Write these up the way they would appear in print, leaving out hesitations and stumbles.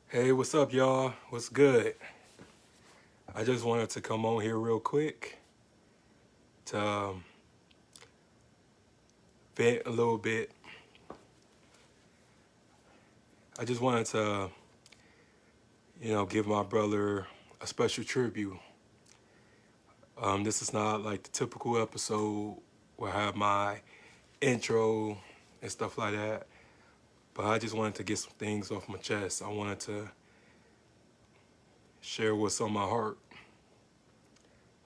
Hey, what's up, y'all? What's good? I just wanted to come on here real quick to vent a little bit. I just wanted to, give my brother a special tribute. This is not like the typical episode where I have my intro and stuff like that, but I just wanted to get some things off my chest. I wanted to share what's on my heart,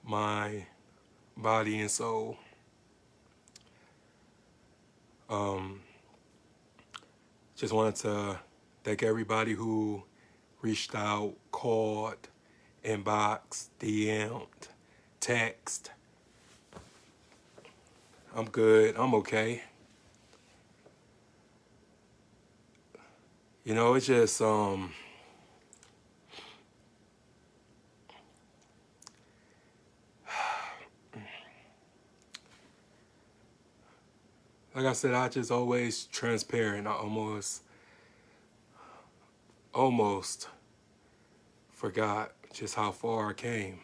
my body, and soul. Um, just wanted to thank everybody who reached out, called, inboxed, DM'd, text. I'm good. I'm okay. It's just like I said, I just always transparent. I almost forgot just how far I came.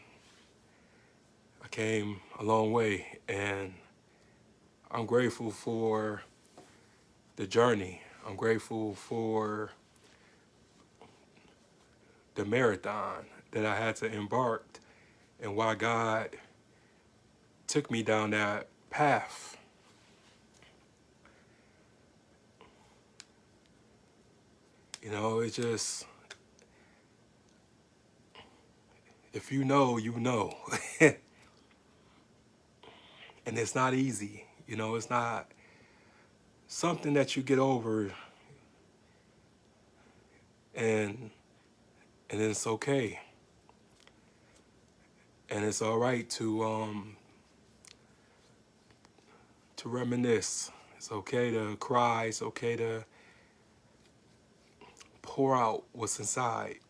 I came a long way, and I'm grateful for the journey. I'm grateful for the marathon that I had to embark and why God took me down that path. It's just, if you know, you know. And it's not easy. It's not something that you get over and and it's okay. And it's all right to reminisce. It's okay to cry. It's okay to pour out what's inside.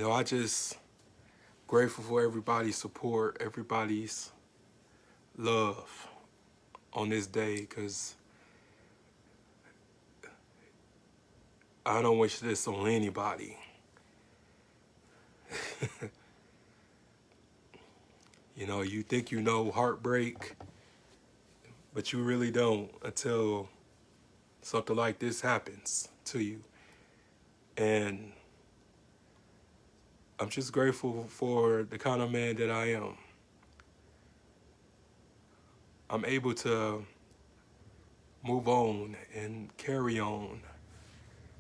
I just grateful for everybody's support, everybody's love on this day, because I don't wish this on anybody. You think you know heartbreak, but you really don't until something like this happens to you. And I'm just grateful for the kind of man that I am. I'm able to move on and carry on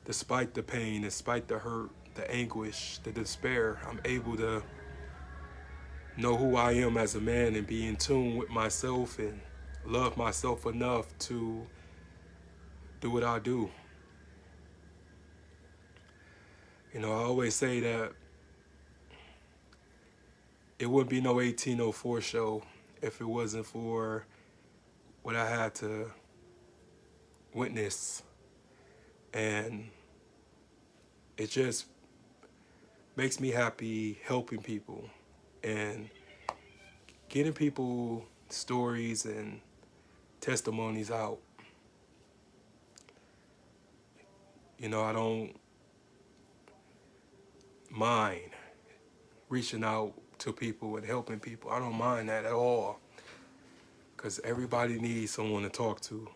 despite the pain, despite the hurt, the anguish, the despair. I'm able to know who I am as a man and be in tune with myself and love myself enough to do what I do. I always say that it wouldn't be no 1804 show if it wasn't for what I had to witness. And it just makes me happy helping people and getting people stories and testimonies out. I don't mind reaching out to people and helping people. I don't mind that at all, because everybody needs someone to talk to.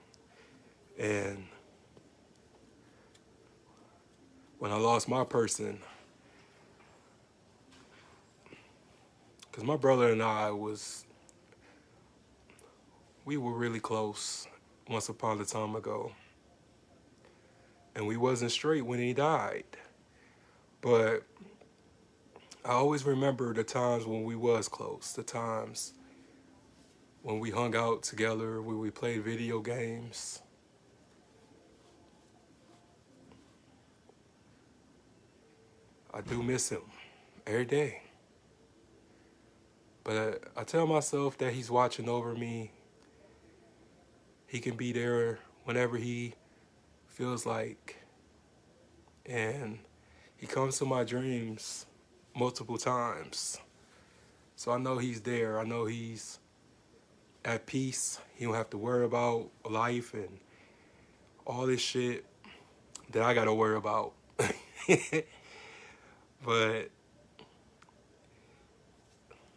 And when I lost my person, because my brother and we were really close once upon a time ago. And we wasn't straight when he died. But I always remember the times when we was close, the times when we hung out together, when we played video games. I do miss him every day. But I tell myself that he's watching over me. He can be there whenever he feels like. And he comes to my dreams multiple times. So I know he's there. I know he's at peace. He don't have to worry about life and all this shit that I gotta worry about. But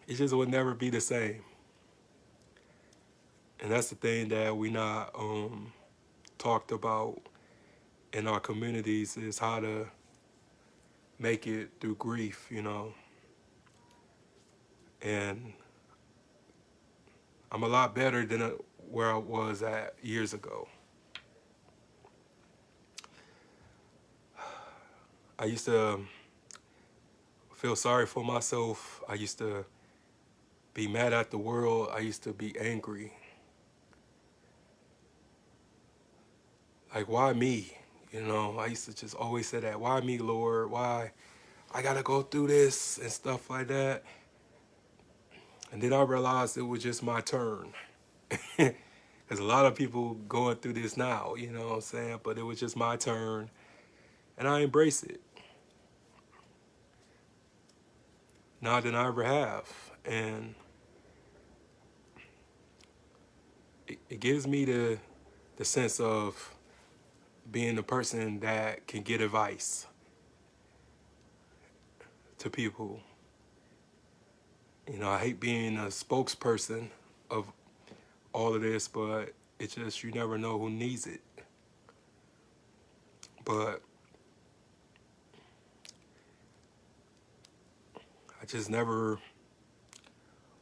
it just would never be the same. And that's the thing that we not talked about in our communities is how to make it through grief, you know. And I'm a lot better than where I was at years ago. I used to feel sorry for myself. I used to be mad at the world. I used to be angry. Like, why me? You know, I used to just always say that. Why me, Lord? Why I gotta go through this and stuff like that? And then I realized it was just my turn. There's a lot of people going through this now, you know what I'm saying? But it was just my turn. And I embrace it. Now than I ever have. And it gives me the sense of being the person that can get advice to people. You know, I hate being a spokesperson of all of this, but it's just you never know who needs it. But I just never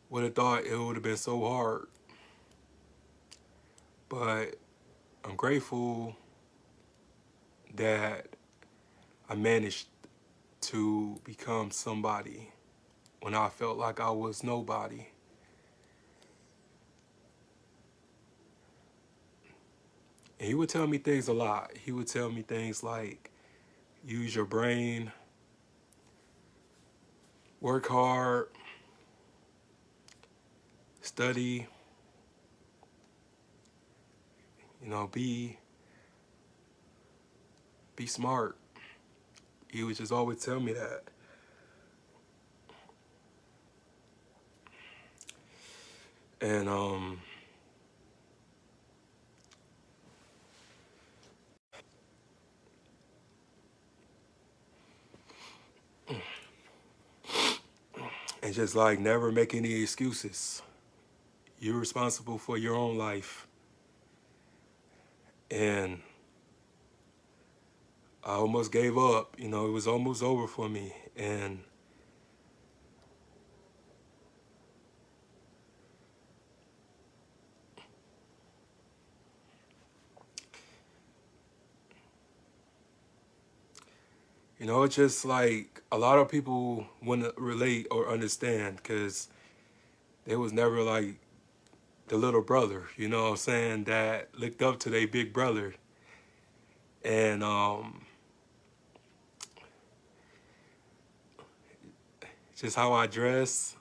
would have thought it would have been so hard. But I'm grateful that I managed to become somebody when I felt like I was nobody. And he would tell me things a lot. He would tell me things like, use your brain, work hard, study, you know, be smart. He would just always tell me that. And and just like never make any excuses. You're responsible for your own life. And I almost gave up, you know, it was almost over for me. And you know, it's just like a lot of people wouldn't relate or understand because they was never like the little brother, you know what I'm saying, that looked up to their big brother. And just how I dress,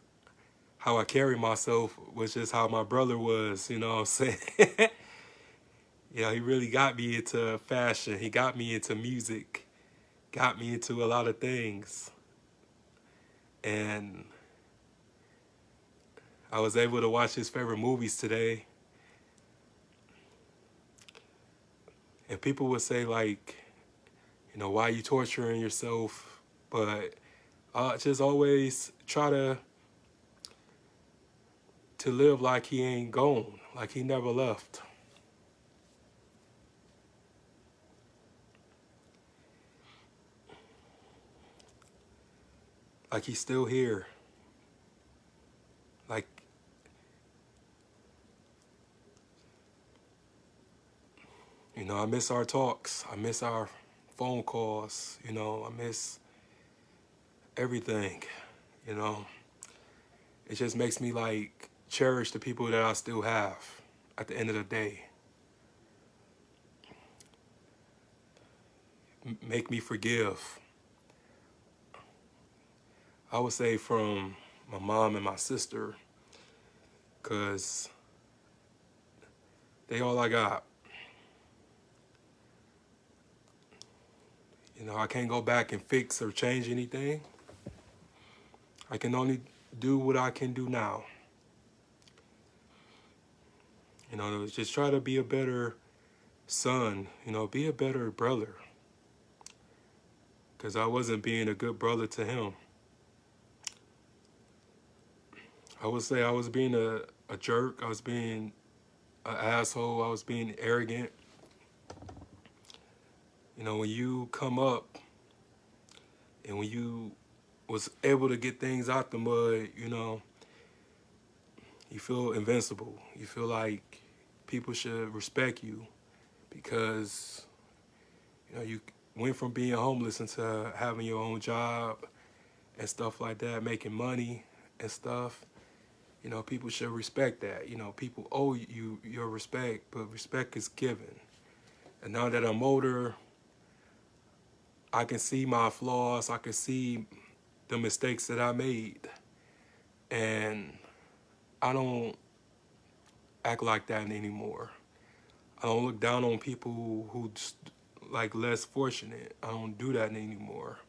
how I carry myself was just how my brother was, you know what I'm saying? Yeah, he really got me into fashion. He got me into music, got me into a lot of things. And I was able to watch his favorite movies today. And people would say like, you know, why are you torturing yourself? But I just always try to live like he ain't gone, like he never left. Like he's still here. Like, you know, I miss our talks. I miss our phone calls. You know, I miss everything. You know, it just makes me like cherish the people that I still have at the end of the day. Make me forgive. I would say from my mom and my sister, because they all I got. You know, I can't go back and fix or change anything. I can only do what I can do now. You know, just try to be a better son, you know, be a better brother. Because I wasn't being a good brother to him. I would say I was being a jerk. I was being an asshole. I was being arrogant. You know, when you come up and when you was able to get things out the mud, you know, you feel invincible. You feel like people should respect you because, you know, you went from being homeless into having your own job and stuff like that, making money and stuff. You know, people should respect that. You know, people owe you your respect, but respect is given. And now that I'm older, I can see my flaws. I can see the mistakes that I made. And I don't act like that anymore. I don't look down on people who's like less fortunate. I don't do that anymore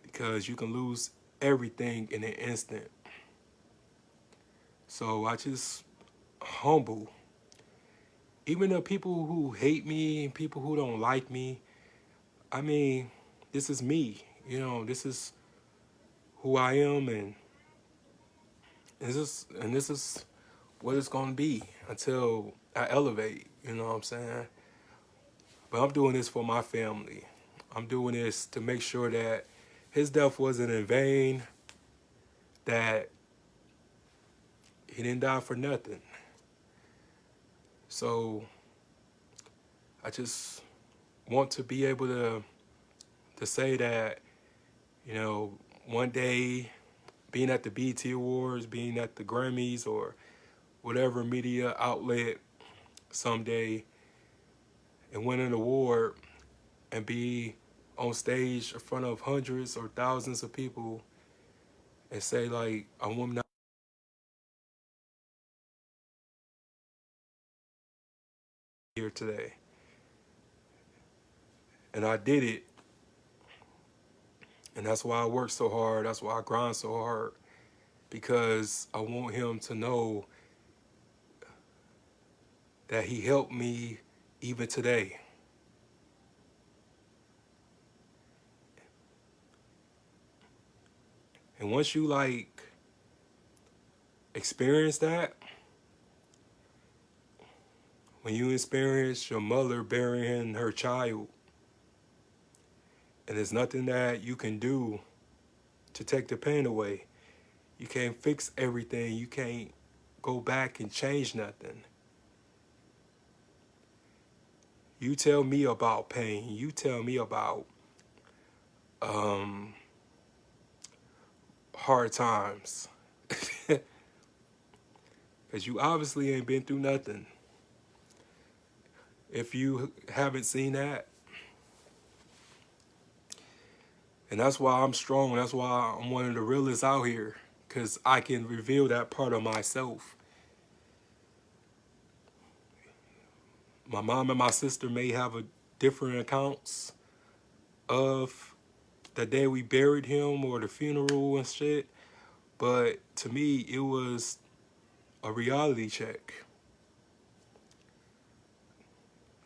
because you can lose everything in an instant. So I just humble. Even the people who hate me and people who don't like me, I mean, this is me. You know, this is who I am, and this is what it's gonna be until I elevate. You know what I'm saying? But I'm doing this for my family. I'm doing this to make sure that his death wasn't in vain, that he didn't die for nothing. So I just want to be able to say that, you know, one day being at the BET Awards, being at the Grammys or whatever media outlet someday and win an award and be on stage in front of hundreds or thousands of people and say like a woman out here today. And I did it. And that's why I work so hard. That's why I grind so hard. Because I want him to know that he helped me even today. And once you like experience that, when you experience your mother burying her child, and there's nothing that you can do to take the pain away. You can't fix everything. You can't go back and change nothing. You tell me about pain. You tell me about um, hard times. Because you obviously ain't been through nothing. If you haven't seen that, and that's why I'm strong. That's why I'm one of the realest out here. Because I can reveal that part of myself. My mom and my sister may have a different accounts of the day we buried him or the funeral and shit. But to me, it was a reality check.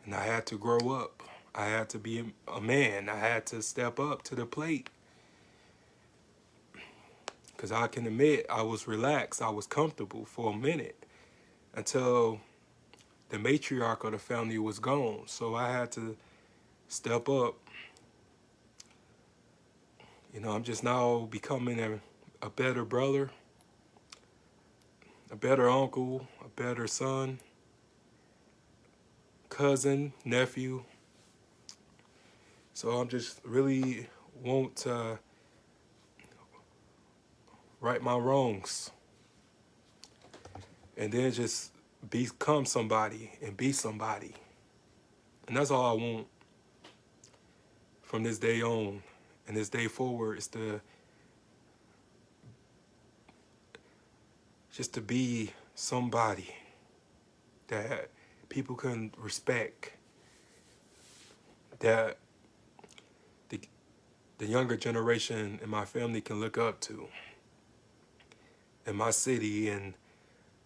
And I had to grow up. I had to be a man. I had to step up to the plate. Because I can admit I was relaxed. I was comfortable for a minute until the matriarch of the family was gone. So I had to step up. You know, I'm just now becoming a better brother, a better uncle, a better son, cousin, nephew. So I'm just really want to right my wrongs and then just become somebody and be somebody. And that's all I want from this day on and this day forward is to just to be somebody that people can respect, that the, the younger generation in my family can look up to, in my city and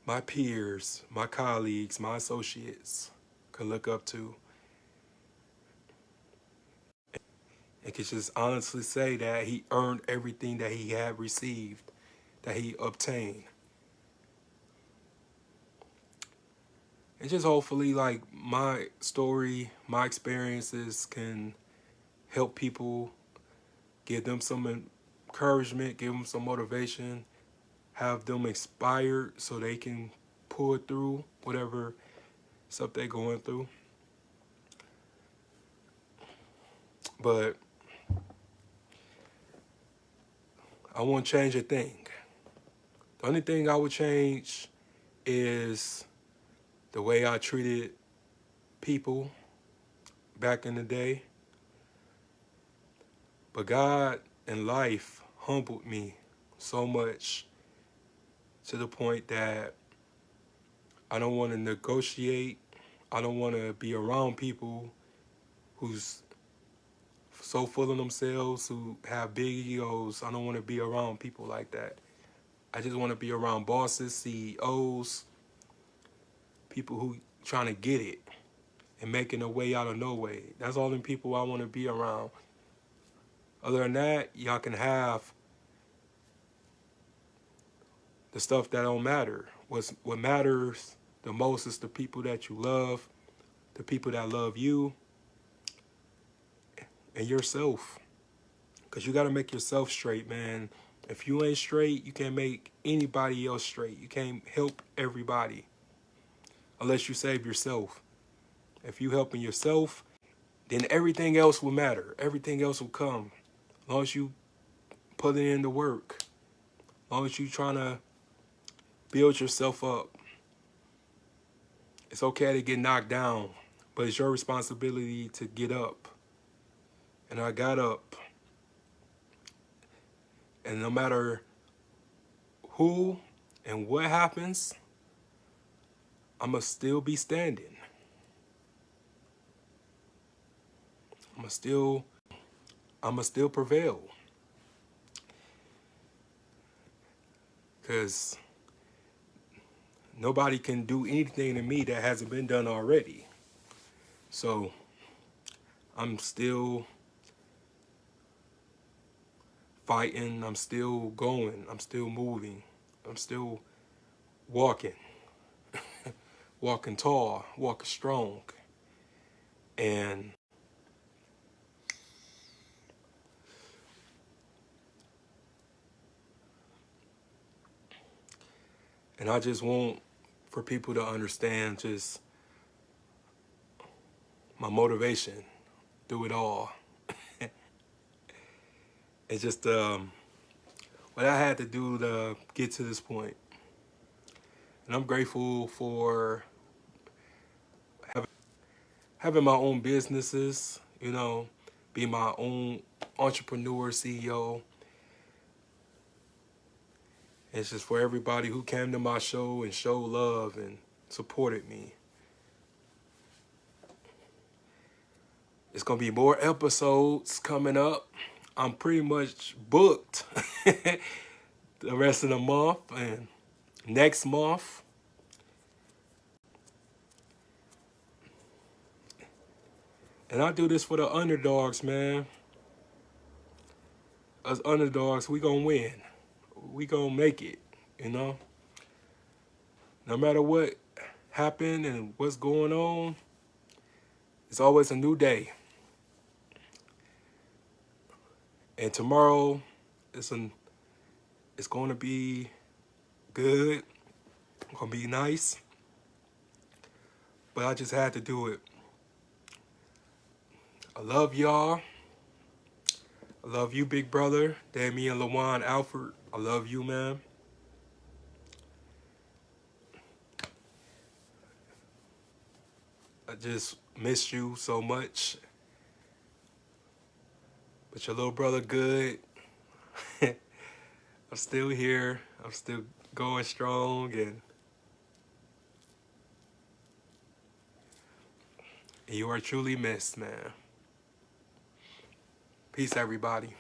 my peers, my colleagues, my associates could look up to, and could just honestly say that he earned everything that he had received, that he obtained. And just hopefully, like, my story, my experiences can help people, give them some encouragement, give them some motivation, have them inspired so they can pull through whatever stuff they're going through. But I won't change a thing. The only thing I would change is the way I treated people back in the day. But God and life humbled me so much to the point that I don't want to negotiate. I don't want to be around people who's so full of themselves, who have big egos. I don't want to be around people like that. I just want to be around bosses, CEOs, people who trying to get it and making a way out of no way. That's all the people I want to be around. Other than that, y'all can have the stuff that don't matter. What matters the most is the people that you love, the people that love you, and yourself. Because you got to make yourself straight, man. If you ain't straight, you can't make anybody else straight. You can't help everybody unless you save yourself. If you helping yourself, then everything else will matter. Everything else will come. As long as you put in the work. As long as you trying to build yourself up. It's okay to get knocked down, but it's your responsibility to get up. And I got up. And no matter who and what happens, I'ma still be standing. I'ma still prevail. Cause nobody can do anything to me that hasn't been done already. So I'm still fighting, I'm still going, I'm still moving, I'm still walking, walking tall, walking strong. And I just want for people to understand just my motivation through it all. It's just what I had to do to get to this point. And I'm grateful for having my own businesses, you know, be my own entrepreneur, CEO. It's just for everybody who came to my show and showed love and supported me. It's going to be more episodes coming up. I'm pretty much booked the rest of the month and next month. And I do this for the underdogs, man. Us underdogs, we gonna win. We gonna make it, you know? No matter what happened and what's going on, it's always a new day. And tomorrow, it's gonna be good. It's gonna be nice. But I just had to do it. I love y'all. I love you, big brother. Damian Lawan Alford. I love you, man. I just miss you so much. But your little brother good. I'm still here. I'm still going strong, and you are truly missed, man. Peace, everybody.